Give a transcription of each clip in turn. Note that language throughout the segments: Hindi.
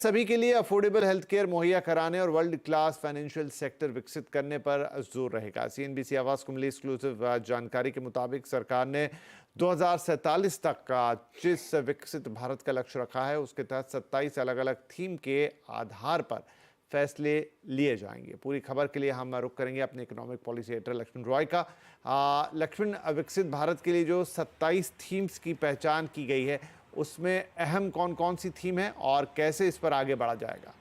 सभी के लिए अफोर्डेबल हेल्थ केयर मुहैया कराने और वर्ल्ड क्लास फाइनेंशियल सेक्टर विकसित करने पर जोर रहेगा। सीएनबीसी आवाज को मिली एक्सक्लूसिव जानकारी के मुताबिक सरकार ने 2047 तक का जिस विकसित भारत का लक्ष्य रखा है, उसके तहत 27 अलग अलग थीम के आधार पर फैसले लिए जाएंगे। पूरी खबर के लिए हम रुख करेंगे अपने economic policy editor Laxman Roy का। लक्ष्मण, विकसित भारत के लिए जो 27 थीम्स की पहचान की गई है, उसमें अहम कौन कौन सी थीम है और कैसे इस पर आगे बढ़ा जाएगा?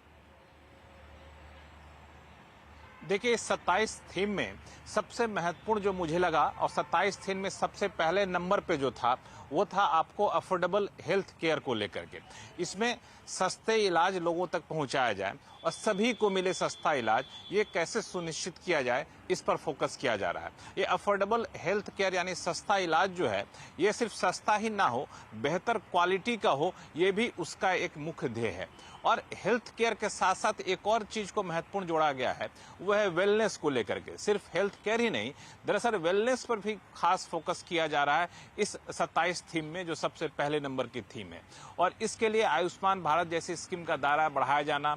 देखिए, इस 27 थीम में सबसे महत्वपूर्ण जो मुझे लगा और 27 थीम में सबसे पहले नंबर पे जो था वो था आपको अफोर्डेबल हेल्थ केयर को लेकर के। इसमें सस्ते इलाज लोगों तक पहुंचाया जाए और सभी को मिले सस्ता इलाज, ये कैसे सुनिश्चित किया जाए, इस पर फोकस किया जा रहा है। ये अफोर्डेबल हेल्थ केयर यानी सस्ता इलाज जो है, ये सिर्फ सस्ता ही ना हो, बेहतर क्वालिटी का हो, ये भी उसका एक मुख्य ध्येय है। और हेल्थ केयर के साथ साथ एक और चीज को महत्वपूर्ण जोड़ा गया है, वो है वेलनेस को लेकर के। सिर्फ हेल्थ केयर ही नहीं, दरअसल वेलनेस पर भी खास फोकस किया जा रहा है इस 27 थीम में, जो सबसे पहले नंबर की थीम है। और इसके लिए आयुष्मान भारत जैसी स्कीम का दायरा बढ़ाया जाना,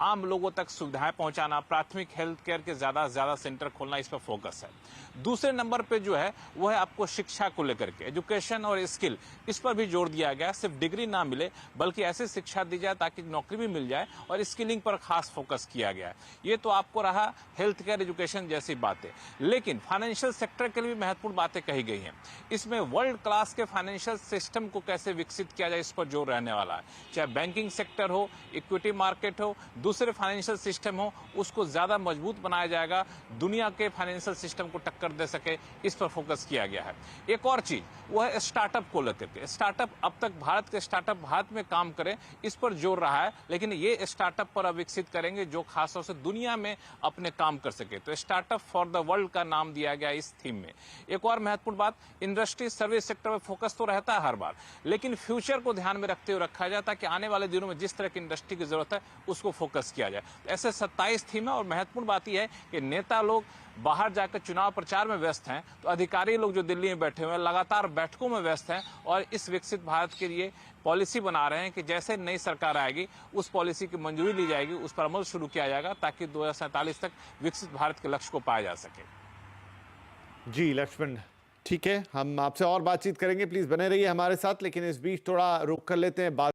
आम लोगों तक सुविधाएं पहुंचाना, प्राथमिक हेल्थ केयर के ज्यादा से ज्यादा सेंटर खोलना, इस पर फोकस है। दूसरे नंबर पे जो है वो है आपको शिक्षा को लेकर के, एजुकेशन और स्किल, इस पर भी जोर दिया गया। सिर्फ डिग्री ना मिले बल्कि ऐसी शिक्षा दी जाए ताकि नौकरी भी मिल जाए, और स्किलिंग पर खास फोकस किया गया है। ये तो आपको रहा हेल्थ केयर, एजुकेशन जैसी बातें। लेकिन फाइनेंशियल सेक्टर के लिए भी महत्वपूर्ण बातें कही गई हैं। इसमें वर्ल्ड क्लास के फाइनेंशियल सिस्टम को कैसे विकसित किया जाए, इस पर जोर रहने वाला है। चाहे बैंकिंग सेक्टर हो, इक्विटी मार्केट हो, दूसरे फाइनेंशियल सिस्टम हो, उसको ज्यादा मजबूत बनाया जाएगा, दुनिया के फाइनेंशियल सिस्टम को टक्कर दे सके, इस पर फोकस किया गया है। एक और चीज वो है स्टार्टअप को लेकर के। स्टार्टअप, अब तक भारत के स्टार्टअप भारत में काम करें, इस पर जोर रहा है, लेकिन ये स्टार्टअप पर अब विकसित करेंगे जो खासतौर से दुनिया में अपने काम कर सके। तो स्टार्टअप फॉर द वर्ल्ड का नाम दिया गया इस थीम में। एक और महत्वपूर्ण बात, इंडस्ट्री सर्विस सेक्टर में फोकस तो रहता है हर बार, लेकिन फ्यूचर को ध्यान में रखते हुए रखा जाए ताकि आने वाले दिनों में जिस तरह की इंडस्ट्री की जरूरत है उसको फोकस किया जाए। ऐसे 27 थीम है। और महत्वपूर्ण बात यह है कि नेता लोग बाहर जाकर चुनाव प्रचार में व्यस्त हैं, तो अधिकारी लोग जो दिल्ली में बैठे हुए हैं लगातार बैठकों में व्यस्त हैं और इस विकसित भारत के लिए पॉलिसी बना रहे हैं कि जैसे नई सरकार आएगी उस पॉलिसी की मंजूरी ली जाएगी, उस पर अमल शुरू किया जाएगा ताकि 2047 तक विकसित भारत के लक्ष्य को पाया जा सके। जी लक्ष्मण, ठीक है, हम आपसे और बातचीत करेंगे, प्लीज बने रहिए हमारे साथ। लेकिन इस बीच थोड़ा रुक कर लेते हैं बात